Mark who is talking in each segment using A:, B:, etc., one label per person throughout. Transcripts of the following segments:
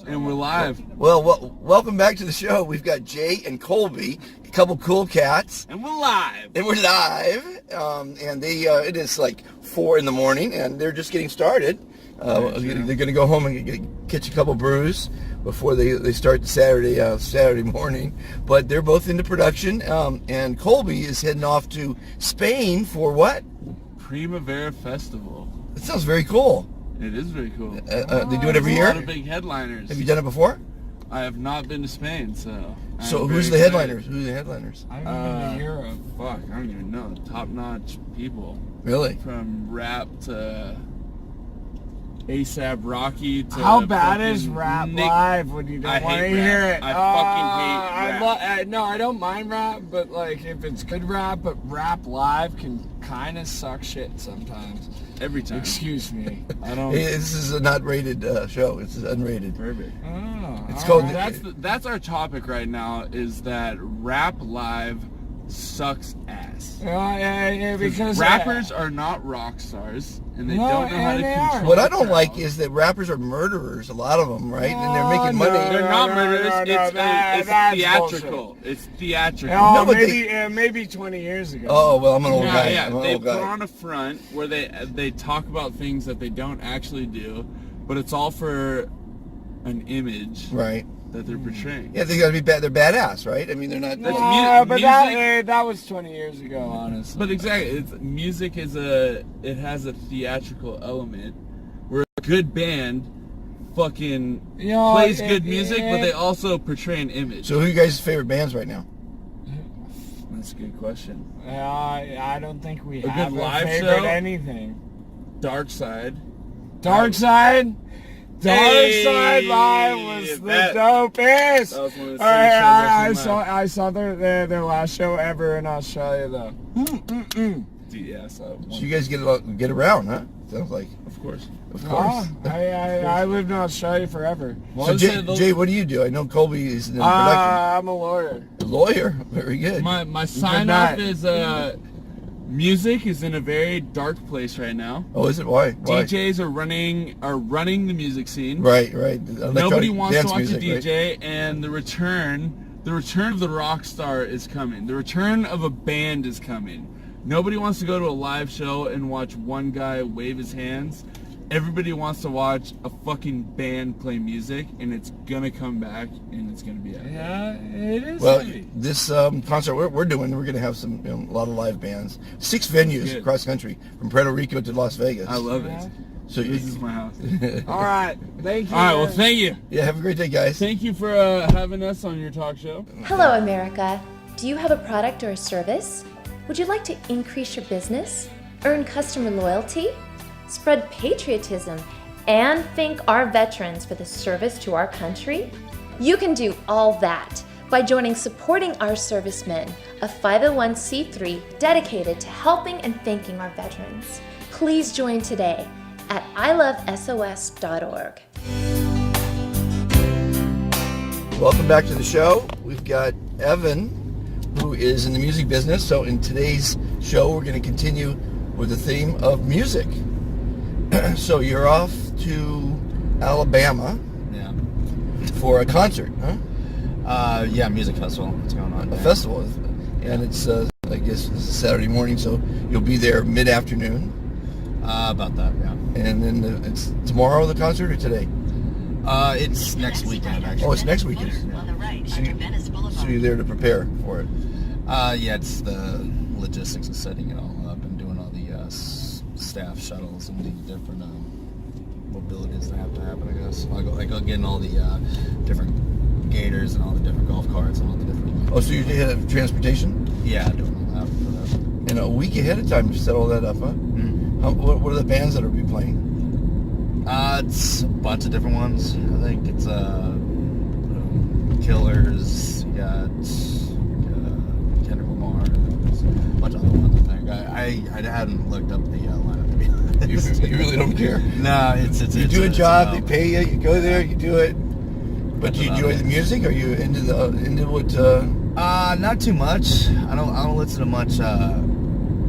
A: And we're live.
B: Well, welcome back to the show. We've got Jay and Colby, a couple cool cats.
A: And we're live.
B: And we're live. And it is like 4 in the morning, and they're just getting started. They're going to go home and catch a couple brews before they start the Saturday morning. But they're both into production. And Colby is heading off to Spain for what?
A: Primavera Festival.
B: That sounds very cool.
A: It is very cool.
B: They do it every year?
A: A lot of big headliners.
B: Have you done it before?
A: I have not been to Spain, so...
B: So who's the headliners? Who's the headliners?
C: I haven't been to Europe.
A: Fuck, I don't even know. Top-notch people.
B: Really?
A: From rap to ASAP Rocky to...
C: How bad is rap live when you don't want to hear it?
A: I fucking hate rap.
C: No, I don't mind rap, but like if it's good rap, but rap live can kind of suck shit sometimes.
A: Every time.
C: Excuse me. I don't...
B: Hey, this is a not rated show. It's unrated.
A: Perfect.
C: Oh,
B: it's called...
C: right.
A: That's our topic right now, is that rap live sucks ass.
C: Yeah, because
A: rappers are not rock stars, and they don't know how to control.
B: What I don't like is that rappers are murderers, a lot of them, right? And they're making money.
A: They're not murderers. It's theatrical.
C: Bullshit.
A: It's theatrical.
C: Oh, maybe 20 years ago.
B: Oh, well, I'm an old guy.
A: Yeah,
B: I'm an
A: they
B: old
A: put
B: guy.
A: on a front where they talk about things that they don't actually do, but it's all for an image,
B: right,
A: that they're portraying.
B: Yeah, they got to be bad. They're badass, right? I mean, they're not.
C: But that was 20 years ago, honestly.
A: But exactly, music has a theatrical element where a good band fucking plays good music, but they also portray an image.
B: So who are you guys' favorite bands right now?
A: That's a good question.
C: I don't think we
A: A
C: have
A: good
C: a
A: live
C: favorite
A: show?
C: anything.
A: Dark Side.
C: Dark Side Live was the dopest.
A: That was one of the
C: I saw their last show ever in Australia though.
A: Yeah, so
B: you guys get around, huh? Sounds like.
A: Of course.
C: I lived in Australia forever.
B: So Jay, what do you do? I know Colby is in production.
C: I'm a lawyer.
B: A lawyer, very good.
A: My sign off is music is in a very dark place right now.
B: Oh, is it? Why?
A: DJs are running the music scene.
B: Right.
A: Nobody wants to watch
B: music,
A: a DJ,
B: right?
A: and the return of the rock star is coming. The return of a band is coming. Nobody wants to go to a live show and watch one guy wave his hands. Everybody wants to watch a fucking band play music, and it's gonna come back, and it's gonna be epic.
C: Yeah, it is.
B: Well,
C: heavy.
B: this concert we're doing, we're going to have a lot of live bands. 6 venues across the country, from Puerto Rico to Las Vegas.
A: I love it.
B: So
A: this is my house.
C: All right, thank you.
A: All right, well, thank you.
B: Yeah, have a great day, guys.
A: Thank you for having us on your talk show.
D: Hello, America. Do you have a product or a service? Would you like to increase your business, earn customer loyalty, spread patriotism, and thank our veterans for the service to our country? You can do all that by joining Supporting Our Servicemen, a 501c3 dedicated to helping and thanking our veterans. Please join today at ilovesos.org.
B: Welcome back to the show. We've got Evan, who is in the music business. So in today's show, we're going to continue with the theme of music. So you're off to Alabama for a concert, huh?
E: Yeah, music festival. What's going on?
B: A festival, and it's I guess it's Saturday morning, so you'll be there mid-afternoon.
E: About that, yeah.
B: And then it's tomorrow the concert or today?
E: It's next weekend actually.
B: Oh, it's next weekend. So you're there to prepare for it.
E: Yeah, it's the logistics of setting it all up and doing all the staff shuttles and the different mobilities that have to happen, I guess. Like getting all the different gators and all the different golf carts and all the different...
B: Oh, so you have transportation?
E: Yeah, doing all that for that.
B: And a week ahead of time to set all that up, huh?
E: Mm-hmm.
B: What are the bands that will be playing?
E: It's a bunch of different ones. I think it's Killers, you got Kendrick Lamar, there's a bunch of other ones, I think. I hadn't looked up the lineup, to be honest.
B: You really don't care?
E: No, it's
B: you do a job, they pay you, you go there, you do it. But do you enjoy the music? Are you into what?
E: Not too much. I don't listen to much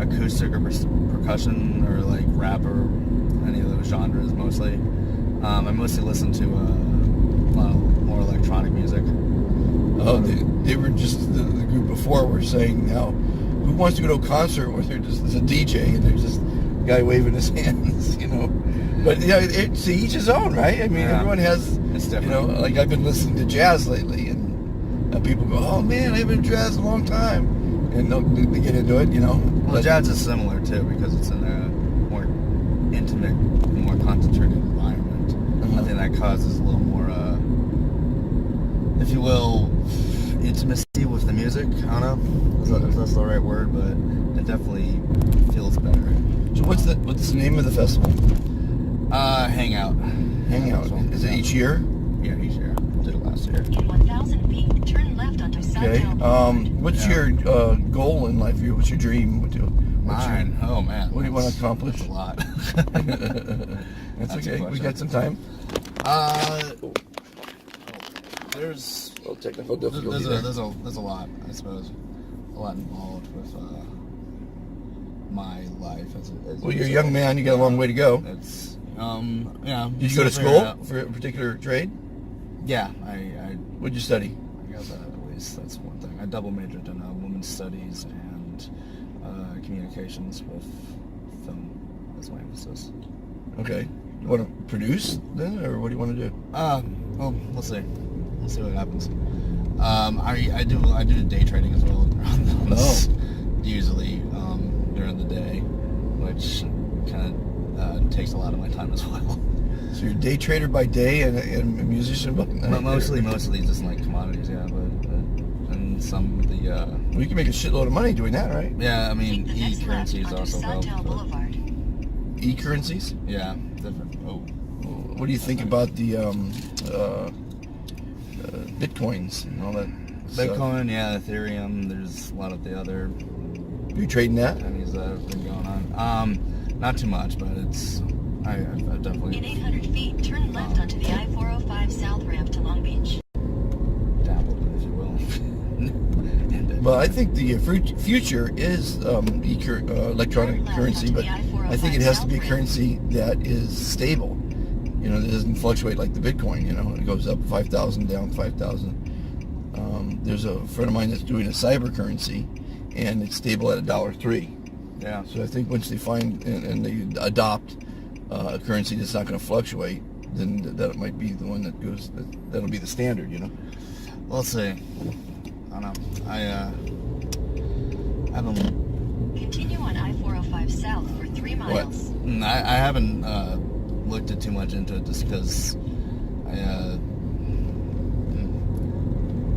E: acoustic or percussion or like rap or any of those genres mostly. I mostly listen to a lot more electronic music.
B: Oh, they were just the group before were saying now, who wants to go to a concert where there's a DJ and there's just a guy waving his hands, you know? But yeah, it's to each his own, right? I mean, everyone has,
E: It's
B: you know,
E: different.
B: like I've been listening to jazz lately, and people go, "Oh man, I've been jazz a long time," and they get into it, you know.
E: Well,
B: But
E: jazz is similar too because it's in a more intimate, more concentrated environment. I think that causes a little more, if you will, intimacy with the music. I don't know if that's the right word, but it definitely feels better.
B: So what's the name of the festival?
E: Hangout.
B: Hangout. Is it each year?
E: Yeah, each year. Did it last year.
F: In 1,000 feet, turn left onto
B: Okay.
F: Sundown Boulevard.
B: What's your goal in life? What's your dream? What's your,
E: Mine. Oh man.
B: What do you want to accomplish?
E: That's a lot.
B: That's
E: a
B: okay. We
E: question.
B: got some time.
E: There's
B: A little technical difficulty there.
E: there's a lot, I suppose, a lot involved with my life as
B: Well, you're a young man. You got a long way to go.
E: It's yeah.
B: Did you go to
E: still figuring it
B: school
E: out.
B: for a particular trade?
E: Yeah,
B: What'd you study?
E: I got that at least. That's one thing. I double majored in women's studies and communications with film as my emphasis.
B: Okay. You want to produce then, or what do you want to do?
E: Well, we'll see. We'll see what happens. I do day trading as well. Usually during the day, which kind of takes a lot of my time as well.
B: So you're a day trader by day and a musician by night?
E: But mostly just like commodities, yeah. But and some of the
B: Well, you can make a shitload of money doing that, right?
E: yeah. I mean,
F: Take the next left
E: e-currencies
F: onto
E: also help.
F: Sundown
E: but-
F: Boulevard.
B: E-currencies?
E: Yeah, different. Oh,
B: What do you think about the bitcoins and all that stuff?
E: Bitcoin, yeah, Ethereum. There's a lot of the other
B: You trading that?
E: pennies that have been going on. Not too much, but it's I've definitely
F: In 800 feet, turn left onto the I-405 South ramp to Long Beach.
E: dabbled, if you will. in Bitcoin.
B: Well, I think the future is electronic currency, but I think it has to be a currency that is stable. You know, that doesn't fluctuate like the Bitcoin. You know, it goes up 5,000, down 5,000. There's a friend of mine that's doing a cyber currency, and it's stable at $1.03.
E: Yeah.
B: So I think once they find and they adopt a currency that's not going to fluctuate, then that might be the one that goes. That'll be the standard. You know.
E: We'll see. I don't know. I haven't.
F: Continue on I-405 South for 3 miles.
E: I haven't looked at too much into it just because I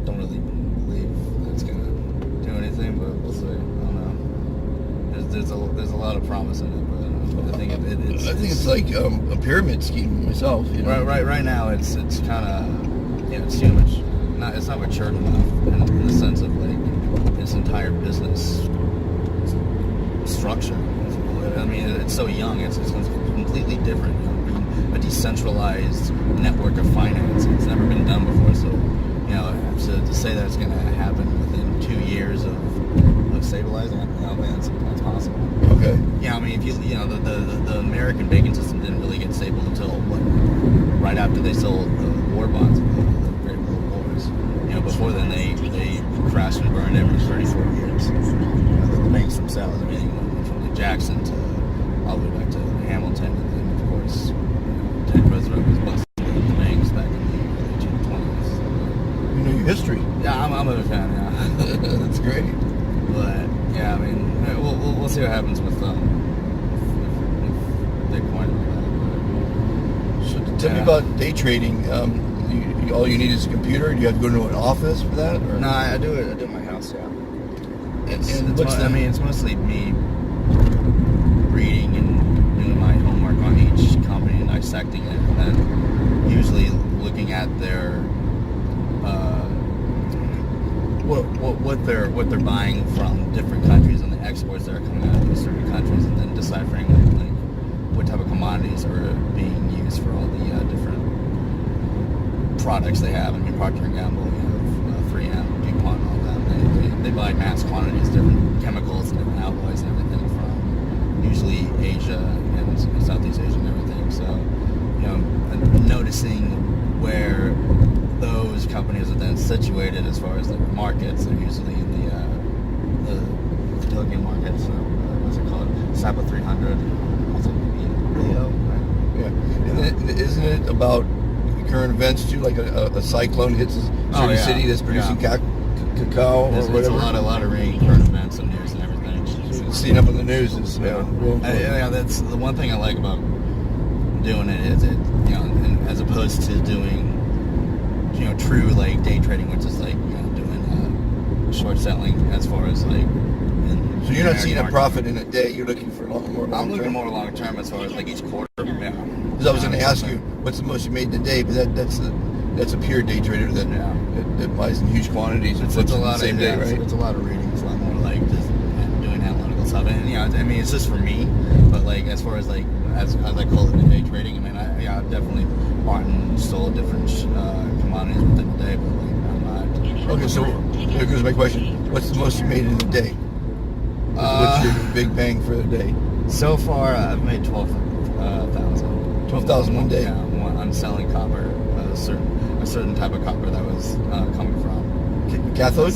E: don't really believe that it's gonna do anything. But we'll see. I don't know. There's a lot of promise in it, but I think it's.
B: I think it's like a pyramid scheme myself. You know.
E: Right now it's kind of it's too much. It's not matured enough in the sense of like its entire business structure. I mean, it's so young. It's completely different. You know, a decentralized network of finance. It's never been done before. So, you know, to say that it's going to happen within 2 years of stabilizing, I don't think that's possible.
B: Okay.
E: Yeah, I mean, if you know, the American banking system didn't really get stable until right after they sold the war bonds, the Great World Wars. You know, before then they crashed and burned every 34 years. You know, the banks themselves, everything went from the Jackson to all the way back to Hamilton, and then of course, Ted Roosevelt was busting the banks back in the early 20s.
B: You know your history.
E: Yeah, I'm a fan. Yeah.
B: That's great.
E: But yeah, I mean, we'll see what happens with Bitcoin and all that.
B: So tell me about day trading. All you need is a computer. Do you have to go to an office for that? Or?
E: No, I do it at my house. Yeah.
B: what's
E: I mean, it's mostly me reading and doing my homework on each company and dissecting it, and then usually looking at their what they're buying from different countries and the exports that are coming out of those certain countries, and then deciphering like what type of commodities are being used for all the different products they have. I mean, Procter & Gamble, you have 3M, DuPont, all that. They buy mass quantities, different chemicals and different alloys and everything from usually Asia and Southeast Asia and everything. So, you know, noticing where those companies are then situated as far as the markets. They're usually in the Tokyo markets. What's it called? Sapa 300. What's it? Rio, right?
B: Yeah. Isn't it about current events too? Like a cyclone hits a certain city that's producing cacao or whatever.
E: There's a lot of current events and news and everything.
B: Seen up on the news is
E: that's the one thing I like about doing it is and as opposed to doing true like day trading, which is like doing short selling as far as like.
B: So you're not seeing a profit in a day. You're looking for more long term.
E: I'm looking more long term as far as like each quarter. Yeah.
B: Because I was going to ask you, what's the most you made in a day? But that's a pure day trader that buys in huge quantities.
E: It's a lot of same day, right? It's a lot of reading. It's a lot more like just doing analytical stuff. And I mean, it's just for me. But like as far as like as I call it, the day trading. I mean, I definitely bought and sold different commodities within the day. But like I'm not.
B: Okay, so here goes my question: what's the most you made in a day? What's your big bang for the day?
E: So far, I've made 12,000.
B: 12,000 one day.
E: Yeah, I'm selling copper, a certain type of copper that was coming from
B: Cathode.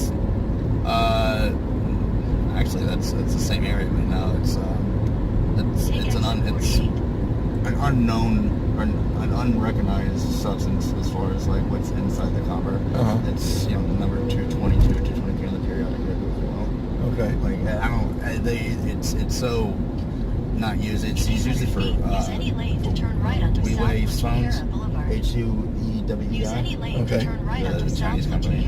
E: Actually, that's the same area, but now it's an unknown or an unrecognized substance as far as like what's inside the copper. It's the number 222, 223 on the periodic table as well.
B: Okay.
E: Like it's so not used. It's used usually for WeWave phones. HUEWEI.
B: Okay.
E: The Chinese company,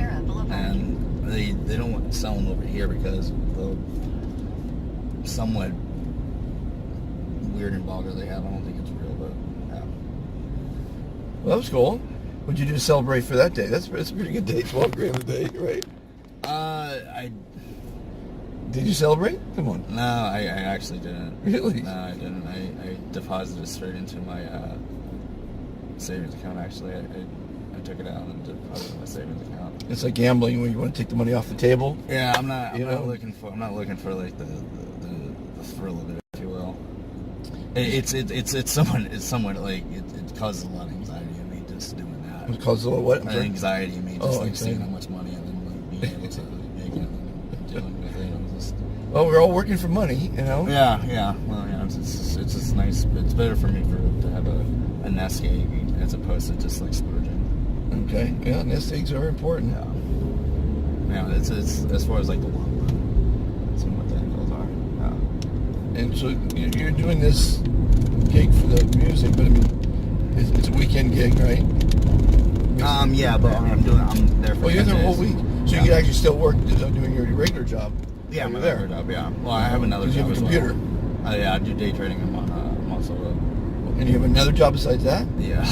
E: and they don't sell them over here because the somewhat weird and vulgar they have. I don't think it's real, but yeah.
B: Well, that was cool. What'd you do to celebrate for that day? That's a pretty good day. 12 grand a day, right? Did you celebrate? Come on.
E: No, I actually didn't.
B: Really?
E: No, I didn't. I deposited it straight into my savings account. Actually, I took it out and deposited it in my savings account.
B: It's like gambling when you want to take the money off the table.
E: Yeah, I'm not looking for like the thrill of it, if you will. It's somewhat like it causes a lot of anxiety in me just doing that.
B: It causes a lot of what?
E: Anxiety in me just
B: anxiety.
E: seeing how much money and then like being able to make it and dealing with it.
B: Well, we're all working for money,
E: Yeah. Well, yeah. It's just nice. It's better for me to have a nest egg as opposed to just like splurging.
B: Okay. Yeah, nest eggs are important.
E: Yeah. It's as far as like the long run. That's what the end goals are. Yeah.
B: And so you're doing this gig for the music, but I mean, it's a weekend gig, right?
E: Yeah, but I'm there for.
B: Well, you're
E: 10
B: there the whole
E: days.
B: week, so you can actually still work doing your regular job.
E: Yeah, my
B: there.
E: regular job. Yeah. Well, I have another job
B: You have a
E: as
B: computer.
E: well. Yeah, I do day trading. I'm also
B: And you have another job besides that?
E: yeah.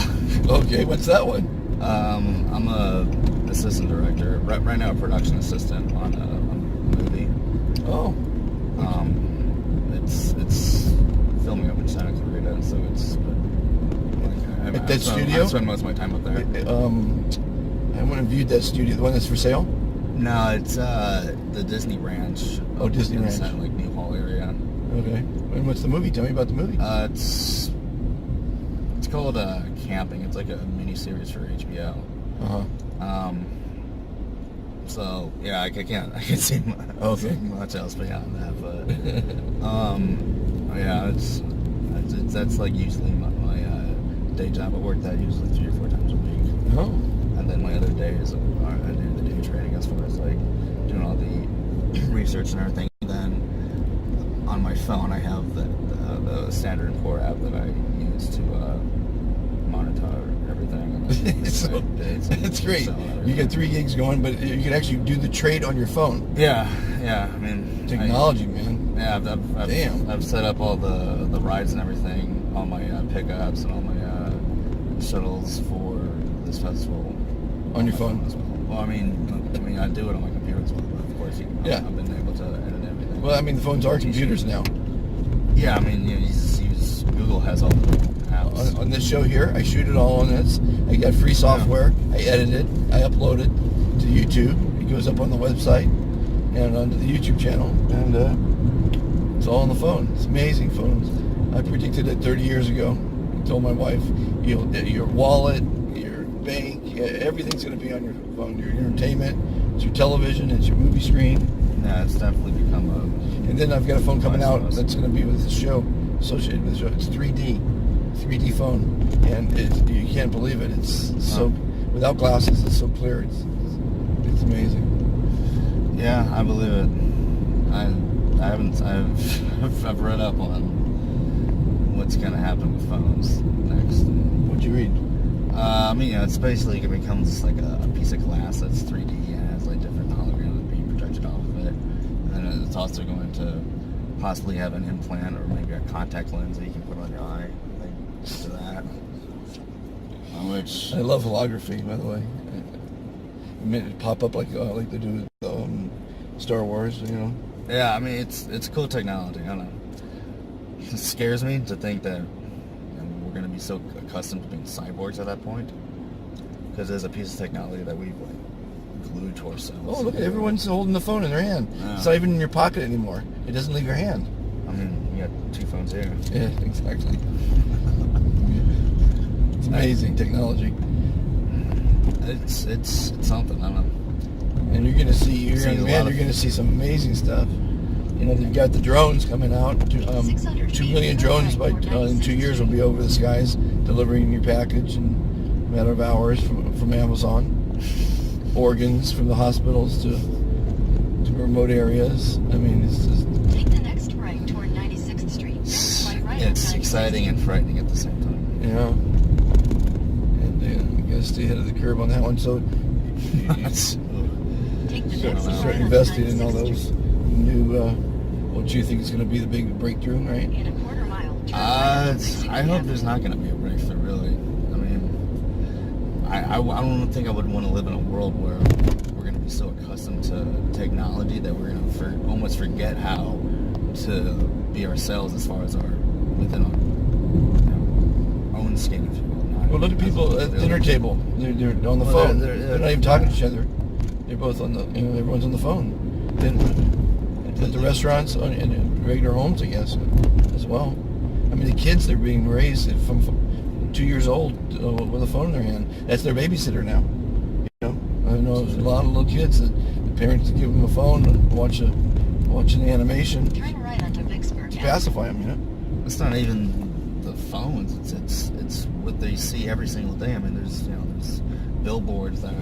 B: Okay, what's that one?
E: I'm a assistant director. Right now, a production assistant on a movie.
B: Oh.
E: It's filming up in Santa Clarita, so it's like
B: At that studio?
E: I spend most of my time up there.
B: I went and viewed that studio, the one that's for sale.
E: No, it's the Disney Ranch.
B: Oh, Disney
E: in
B: Ranch.
E: the like New Hall area.
B: Okay. And what's the movie? Tell me about the movie.
E: It's called Camping. It's like a mini series for HBO. So yeah, I can't see much else beyond that, but yeah, it's that's like usually my day job. I work that usually 3 or 4 times a week.
B: Oh.
E: And then my other days I do the day trading as far as like doing all the research and everything. Then on my phone I have the Standard & Poor app that I use to monitor everything.
B: It's great. You got 3 gigs going, but you can actually do the trade on your phone.
E: Yeah. I mean,
B: technology, man.
E: Yeah, I've set up all the rides and everything, all my pickups and all my shuttles for this festival
B: on your phone
E: as well. Well, I mean, I do it on my computer as well, but of course, I've been able to edit everything.
B: Well, I mean, the phones are computers now.
E: Yeah, I mean, you just use Google has all the apps.
B: On this show here, I shoot it all on this. I got free software. I edit it. I upload it to YouTube. It goes up on the website and onto the YouTube channel, and it's all on the phone. It's amazing phones. I predicted it 30 years ago. I told my wife, your wallet, your bank, everything's going to be on your phone. Your entertainment, it's your television, it's your movie screen.
E: Yeah, it's definitely become a.
B: And then I've got a phone coming out that's going to be with the show, associated with the show. It's 3D phone, and you can't believe it. It's so, without glasses, it's so clear. It's amazing.
E: Yeah, I believe it. I've read up on what's gonna happen with phones next.
B: What'd you read?
E: It's basically gonna become just like a piece of glass that's 3D and has like different holograms being projected off of it. And then it's also going to possibly have an implant or maybe a contact lens that you can put on your eye. Like to that. Which
B: I love holography, by the way. I mean, it pop up like they do with Star Wars, you know.
E: Yeah, I mean it's cool technology. I don't know. It scares me to think that we're going to be so accustomed to being cyborgs at that point, because there's a piece of technology that we've like glued to ourselves.
B: Oh, look, everyone's holding the phone in their hand. Yeah. It's not even in your pocket anymore. It doesn't leave your hand.
E: I mean, you got 2 phones here.
B: Yeah, exactly. It's amazing technology.
E: It's something. I don't know.
B: And you're gonna see, you're gonna see some amazing stuff. You know, they've got the drones coming out. 2 million drones in 2 years will be over the skies, delivering your package in a matter of hours from Amazon. Organs from the hospitals to remote areas. I mean, it's just.
F: Take the next right toward 96th Street.
E: It's exciting and frightening at the same time.
B: Yeah. And you gotta stay ahead of the curve on that one. So start investing in all those new. What do you think is going to be the big breakthrough, right?
F: In a quarter mile.
E: I hope there's not going to be a breakthrough, really. I mean, I don't think I would want to live in a world where we're going to be so accustomed to technology that we're going to almost forget how to be ourselves as far as within our own skin, if you will.
B: Well, look at people at the dinner table. They're on the phone. They're not even talking to each other. They're both on the. Everyone's on the phone. Then at the restaurants and in regular homes, I guess, as well. I mean, the kids, they're being raised from 2 years old with a phone in their hand. That's their babysitter now. You know, I know there's a lot of little kids that the parents give them a phone and watch an animation.
F: Turn right onto Vicksburg.
B: To pacify them, you know.
E: It's not even the phones. It's what they see every single day. I mean, there's billboards that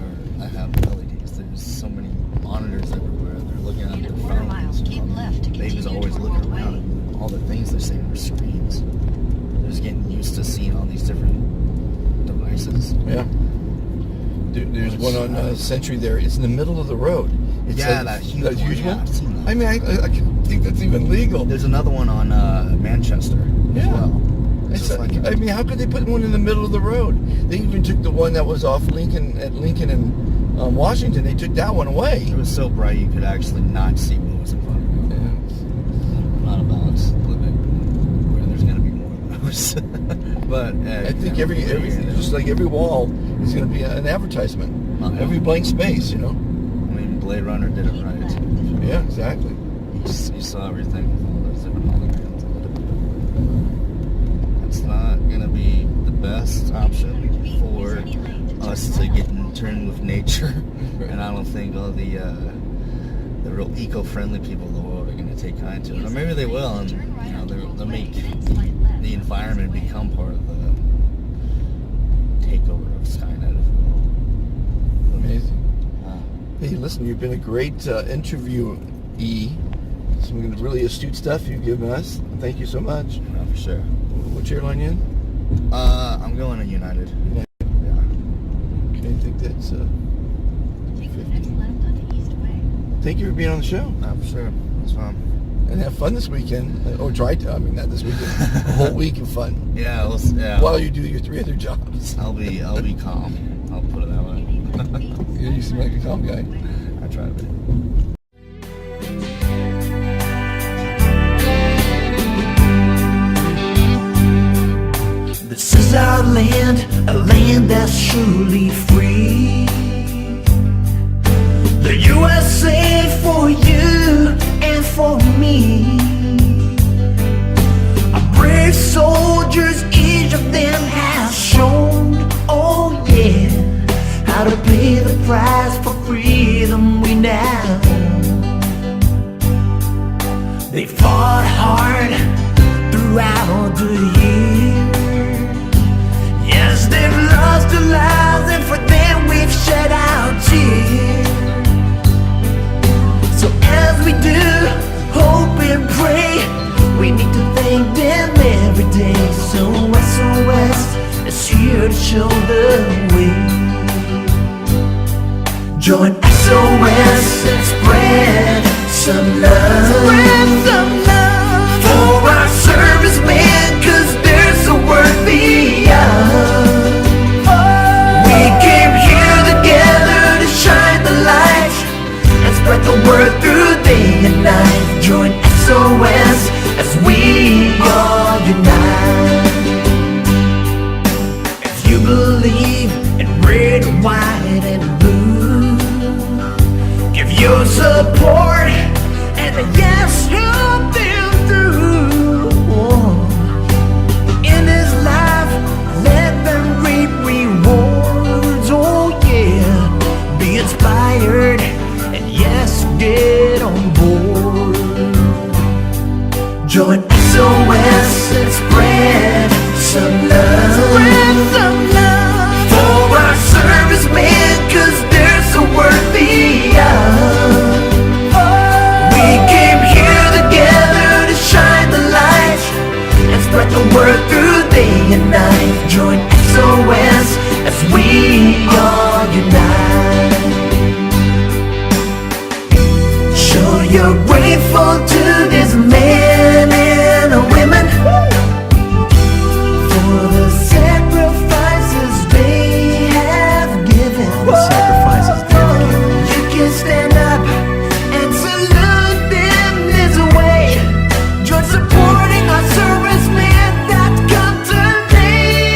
E: have LEDs. There's so many monitors everywhere. They're looking at their phones.
F: Keep left to
E: Babies
F: continue
E: always
F: toward
E: looking
F: Broadway.
E: around at all the things they're seeing on their screens. They're just getting used to seeing all these different devices.
B: Yeah. There's one on Century there. It's in the middle of the road. It's
E: that huge one.
B: one.
E: I've seen that.
B: I mean, I think that's even legal.
E: There's another one on Manchester as well.
B: I mean, how could they put one in the middle of the road? They even took the one that was off Lincoln and Washington. They took that one away.
E: It was so bright you could actually not see what was in front of you.
B: Yeah.
E: Not a balanced living where there's going to be more of those. But
B: I think every just like every wall is going to be an advertisement. Every blank space, you know.
E: I mean, Blade Runner did it right.
B: Yeah, exactly.
E: You saw everything with all those different holograms. It's not going to be the best option for us to get in tune with nature, and I don't think all the real eco-friendly people in the world are going to take kind to it. Or maybe they will, and they'll make the environment become part of the takeover of Skynet, if you will.
B: Amazing. Hey, listen, you've been a great interviewee. Some really astute stuff you've given us. Thank you so much.
E: Yeah, for sure.
B: Which airline you in?
E: I'm going to United.
B: Yeah. Okay, I think that's
F: Take the next left onto East Way.
B: Thank you for being on the show.
E: Yeah, for sure. It's fun.
B: And have fun this weekend. Or try to. I mean, not this weekend. A whole week of fun.
E: Yeah,
B: While you do your 3 other jobs.
E: I'll be calm. I'll put it that way.
B: Yeah, you seem like a calm guy.
E: I try to be.
G: This is our land, a land that's truly free. The USA for you and for me. Our brave soldiers, each of them has shown, oh yeah. They fought hard throughout the year. Yes, they've lost their lives, and for them we've shed our tears. So as we do hope and pray, we need to thank them every day. So SOS is here to show the way. Join SOS and spread some love. Spread some love for our servicemen, 'cause they're so worthy of. We came here together to shine the light and spread the word through day and night. Join SOS as we all unite. If you believe in red, white, and blue, give your support and a yes, help them through. In this life, let them reap rewards. Oh yeah, be inspired and yes, get on board. Join SOS and spread some love. Spread some love for our servicemen, 'cause they're so worthy of. We came here together to shine the light and spread the word through day and night. Join SOS as we all unite. Show you're grateful to this men and women for the sacrifices they have given. The sacrifices they've given. You can stand up and salute them this way. Join supporting our servicemen that come today.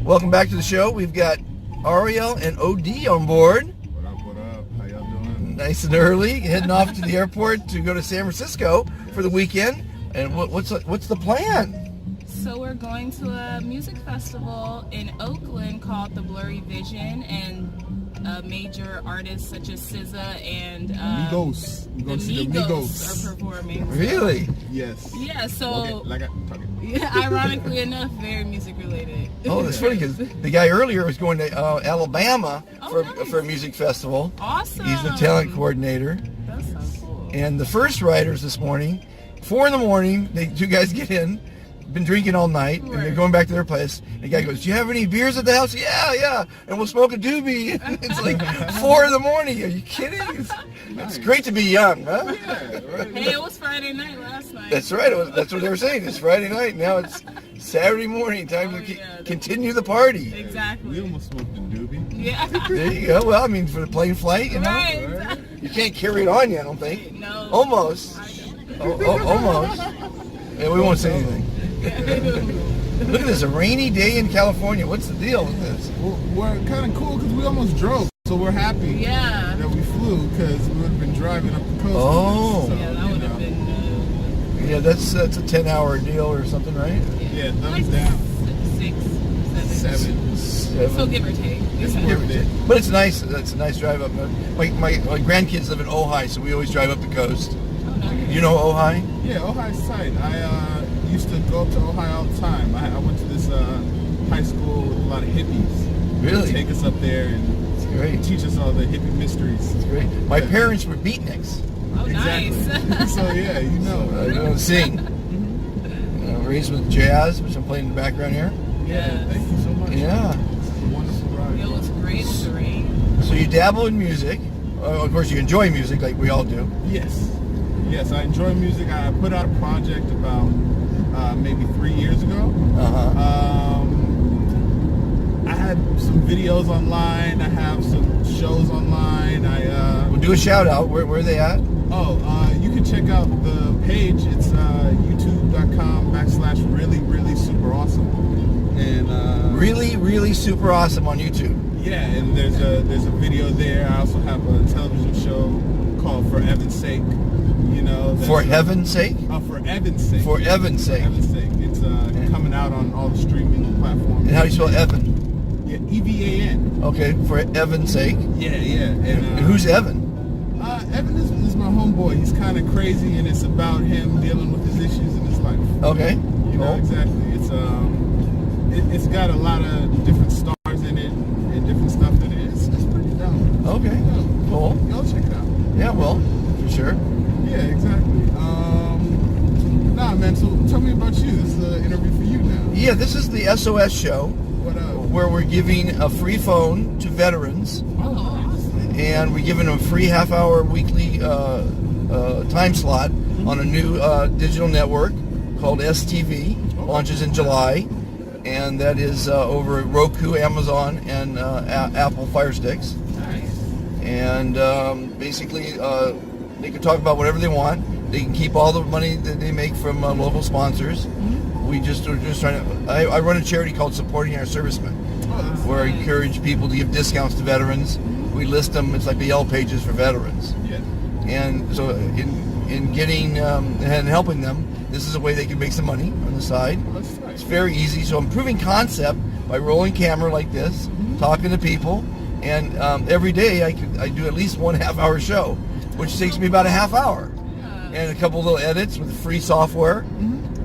B: Welcome back to the show. We've got Ariel and OD on board.
H: What up, what up? How y'all doing?
B: Nice and early, heading off to the airport to go to San Francisco for the weekend. And what's the plan?
I: So we're going to a music festival in Oakland called The Blurry Vision, and major artists such as SZA and
H: Migos. We're
I: the
H: going to see the
I: Migos
H: Migos.
I: are performing.
B: Really?
H: Yes.
I: Yeah, so
H: Okay, like talk it.
I: yeah, ironically enough, very music related.
B: Oh, that's funny because the guy earlier was going to Alabama
I: Oh, nice.
B: for a music festival.
I: Awesome.
B: He's the talent coordinator.
I: That sounds cool.
B: And the first riders this morning, 4 in the morning, two guys get in, been drinking all night, and they're
I: Right.
B: going back to their place. And the guy goes, "Do you have any beers at the house?" Yeah, and we'll smoke a doobie. It's like 4 in the morning. Are you kidding? It's great to be young, huh?
I: Hey, it was Friday night last night.
B: That's right. That's what they were saying. It's Friday night. Now it's Saturday morning. Time to
I: yeah.
B: continue the party.
H: We
I: Exactly.
H: almost smoked a doobie.
I: Yeah.
B: There you go. Well, I mean, for the plane flight, you know,
I: Right.
B: you can't carry it on you. I don't think.
I: No.
B: Almost. Almost. Yeah, we won't say anything. Look at this, a rainy day in California. What's the deal with this?
H: We're kind of cool because we almost drove, so we're happy
I: Yeah.
H: that we flew because we would have been driving up the coast.
B: Oh.
H: So,
I: Yeah, that
H: you
I: would have
H: know.
I: been
B: Yeah, that's a 10-hour deal or something, right?
H: Yeah,
I: like
H: thumbs down.
I: 6, 7.
H: 7.
I: So give or take.
B: But it's nice. That's a nice drive up. My grandkids live in Ojai, so we always drive up the coast.
I: Oh, nice.
B: You know Ojai?
H: Yeah, Ohio's tight. I used to go up to Ohio all the time. I went to this high school with a lot of hippies.
B: Really?
H: They take us up there and
B: It's great.
H: teach us all the hippie mysteries.
B: It's great. My parents were beatniks.
I: Oh,
H: Exactly.
I: nice.
H: So yeah, you know.
B: I don't sing. Raised with jazz, which I'm playing in the background here.
H: Yeah, thank you so much.
B: Yeah.
H: It's a wonderful ride.
I: It was great in the rain.
B: So you dabble in music. Of course, you enjoy music like we all do.
H: Yes. Yes, I enjoy music. I put out a project about maybe 3 years ago.
B: Uh-huh.
H: I had some videos online. I have some shows online.
B: We'll do a shout out. Where are they at?
H: You can check out the page. It's youtube.com/really, really super awesome. And
B: Really, really super awesome on YouTube.
H: yeah, and there's a video there. I also have a television show called For Evan's Sake. You know.
B: For heaven's sake?
H: For Evan's sake.
B: For Evan's sake.
H: Evan's sake. It's coming out on all the streaming platforms.
B: And how do you spell Evan?
H: Yeah, EVAN.
B: Okay, for Evan's sake.
H: Yeah, yeah.
B: And who's Evan?
H: Evan is my homeboy. He's kind of crazy, and it's about him dealing with his issues in his life.
B: Okay.
H: You know, exactly. It's got a lot of different stars in it and different stuff in it. It's pretty dope.
B: Okay.
H: Yeah.
B: Cool.
H: Y'all check it out.
B: Yeah, well, for sure.
H: Yeah, exactly. Nah, man. So tell me about you. This is an interview for you now.
B: Yeah, this is the SOS show.
H: What up?
B: Where we're giving a free phone to veterans, and we're giving them a free half-hour weekly time slot on a new digital network called STV. Launches in July, and that is over Roku, Amazon, and Apple Fire Sticks. And basically, they can talk about whatever they want. They can keep all the money that they make from local sponsors. We're just trying to. I run a charity called Supporting Our Servicemen, where I encourage people to give discounts to veterans. We list them. It's like the Yellow Pages for veterans.
H: Yeah.
B: And so in getting and helping them, this is a way they can make some money on the side. It's very easy. So I'm proving concept by rolling camera like this, talking to people, and every day I do at least one half-hour show, which takes me about a half hour, and a couple little edits with free software.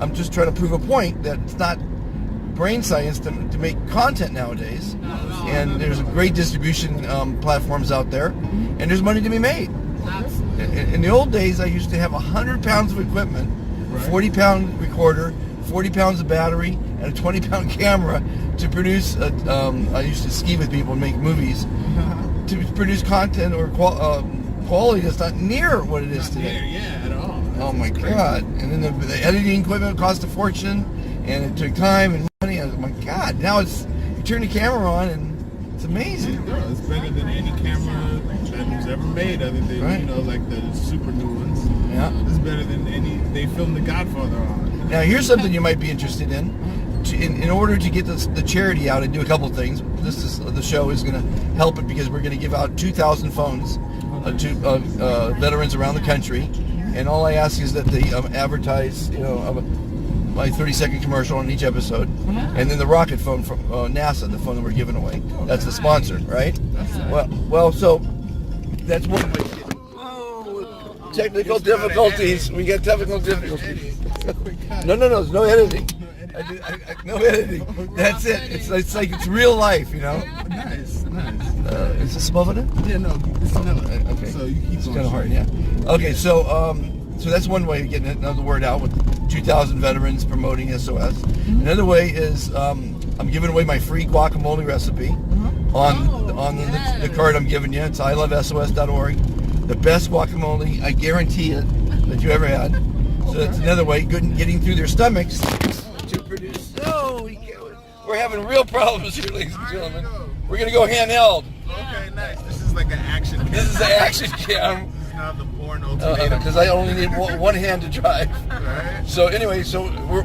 B: I'm just trying to prove a point that it's not brain science to make content nowadays, and there's great distribution platforms out there, and there's money to be made. In the old days, I used to have 100 pounds of equipment, 40-pound recorder, 40 pounds of battery, and a 20-pound camera to produce. I used to ski with people and make movies to produce content or quality that's not near what it is today.
H: Yeah, at all.
B: Oh my God! And then the editing equipment cost a fortune, and it took time and money. Oh my God! Now you turn the camera on and it's amazing.
H: Yeah, it's better than any camera that was ever made, other than you know, like the super new ones.
B: Yeah,
H: it's better than any they filmed The Godfather on.
B: Now here's something you might be interested in. In order to get the charity out and do a couple of things, the show is going to help it because we're going to give out 2,000 phones to veterans around the country. And all I ask is that they advertise, my 30-second commercial on each episode, and then the rocket phone from NASA, the phone that we're giving away. That's the sponsor, right? Well, so that's one way. Technical difficulties. We get technical difficulties. No, there's no editing. No editing. That's it. It's like it's real life, you know.
H: Nice.
B: Is this above it?
H: Yeah, no, it's another.
B: Okay.
H: So you keep
B: it's
H: going.
B: kind of hard, yeah. Okay, so that's one way of getting another word out with 2,000 veterans promoting SOS. Another way is I'm giving away my free guacamole recipe on the card I'm giving you. It's ilovesos.org. The best guacamole, I guarantee it, that you ever had. So that's another way, getting through their stomachs to produce. We're having real problems here, ladies and gentlemen. We're gonna go handheld.
H: Okay, nice. This is like an action cam.
B: This is the action cam.
H: This is not the porn ultimatum.
B: Because I only need one hand to drive.
H: Right.
B: So anyway,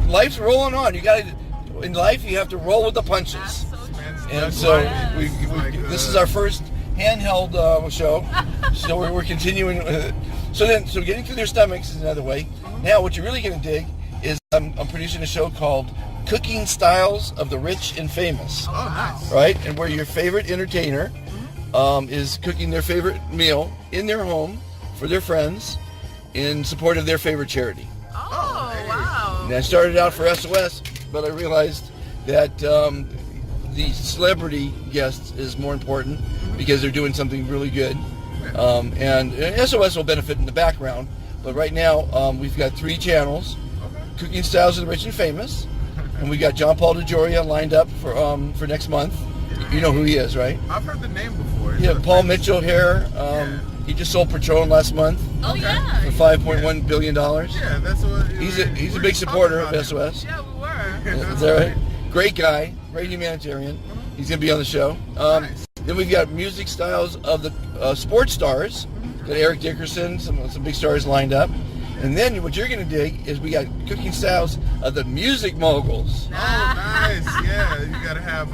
B: life's rolling on. In life, you have to roll with the punches. And so this is our first handheld show. So we're continuing with it. So getting through their stomachs is another way. Now, what you're really going to dig is I'm producing a show called Cooking Styles of the Rich and Famous.
H: Oh, nice.
B: Right? And where your favorite entertainer is cooking their favorite meal in their home for their friends in support of their favorite charity.
I: Oh, wow.
B: And I started out for SOS, but I realized that the celebrity guest is more important because they're doing something really good. And SOS will benefit in the background, but right now we've got 3 channels: Cooking Styles of the Rich and Famous, and we got John Paul DeJoria lined up for next month. You know who he is, right?
H: I've heard the name before.
B: Yeah, Paul Mitchell here. He just sold Patron last month.
I: Oh, yeah.
B: For $5.1 billion.
H: Yeah, that's what.
B: He's a big supporter of SOS.
I: Yeah, we were.
B: Is that right? Great guy, great humanitarian. He's gonna be on the show.
H: Nice.
B: Then we've got music styles of the sports stars. Got Eric Dickerson, some big stars lined up. And then what you're gonna dig is we got cooking styles of the music moguls.
H: Oh, nice. Yeah, you gotta have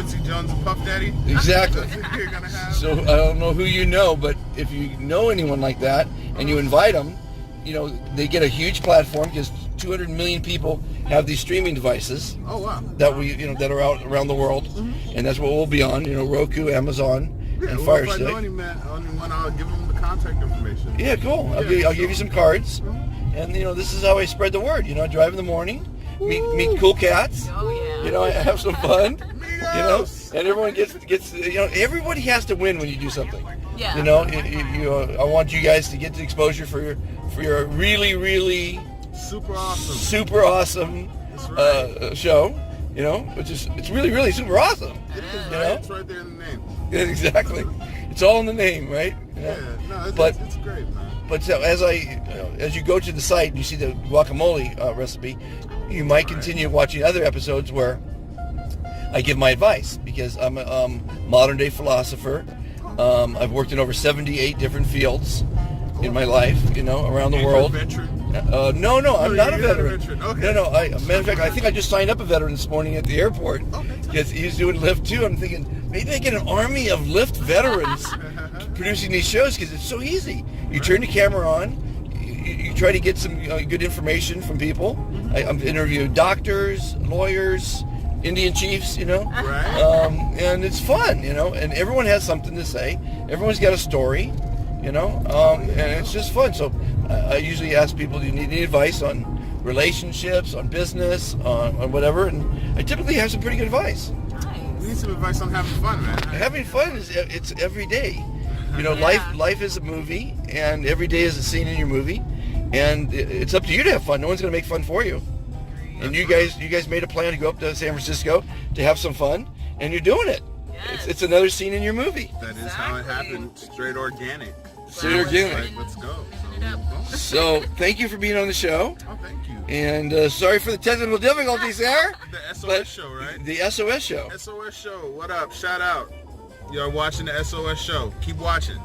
H: Quincy Jones and Puff Daddy.
B: Exactly.
H: That's what you're gonna have.
B: So I don't know who you know, but if you know anyone like that and you invite them, you know, they get a huge platform because 200 million people have these streaming devices.
H: Oh wow.
B: That that are out around the world, and that's what we'll be on. You know, Roku, Amazon,
H: Yeah,
B: and
H: well,
B: Fire
H: if I know
B: Stick.
H: anyone, I'll give them the contact information.
B: Yeah, cool. I'll
H: Yeah,
B: give you some cards, and you know, this is how I spread the word. You know, I drive in the morning, meet cool cats.
I: Oh yeah.
B: You know, I have some fun. You know, and everyone gets. You know, everybody has to win when you do something.
I: Yeah.
B: You know, I want you guys to get the exposure for your really, really
H: Super awesome.
B: super awesome
H: That's right.
B: show. You know, it's really, really super awesome.
H: It is,
B: You
H: right?
B: know?
H: It's right there in the name.
B: Yeah, exactly. It's all in the name, right? You know?
H: Yeah, no,
B: But-
H: it's great, man.
B: But so as you go to the site and you see the guacamole recipe, you might continue watching other episodes where I give my advice because I'm a modern day philosopher. I've worked in over 78 different fields in my life, you know, around the
H: And you're a
B: world.
H: veteran?
B: No, I'm not a
H: you're not a
B: veteran.
H: veteran. Okay.
B: No. Matter of fact, I think I just signed up a veteran this morning at the airport
H: Oh, fantastic.
B: because he's doing Lyft too. I'm thinking maybe I get an army of Lyft veterans producing these shows because it's so easy. You turn the camera on, you try to get some good information from people. I'm interviewing doctors, lawyers, Indian chiefs, you know,
H: Right.
B: and it's fun, you know, and everyone has something to say. Everyone's got a story, you know, and it's just fun. So I usually ask people, do you need any advice on relationships, on business, on whatever? And I typically have some pretty good advice.
H: We need some advice on having fun, man.
B: Having fun it's every day. You know,
I: Yeah.
B: life is a movie, and every day is a scene in your movie, and it's up to you to have fun. No one's going to make fun for you. And you guys made a plan to go up to San Francisco to have some fun, and you're doing it.
I: Yes.
B: It's another scene in your movie.
H: That is how it
I: Exactly.
H: happened. Straight organic.
B: Straight organic.
H: Like, let's go.
I: It up.
B: So thank you for being on the show,
H: Oh, thank you.
B: and sorry for the technical difficulties there.
H: The SOS
B: But
H: show, right?
B: The SOS show.
H: SOS show. What up? Shout out. You're watching the SOS show. Keep watching.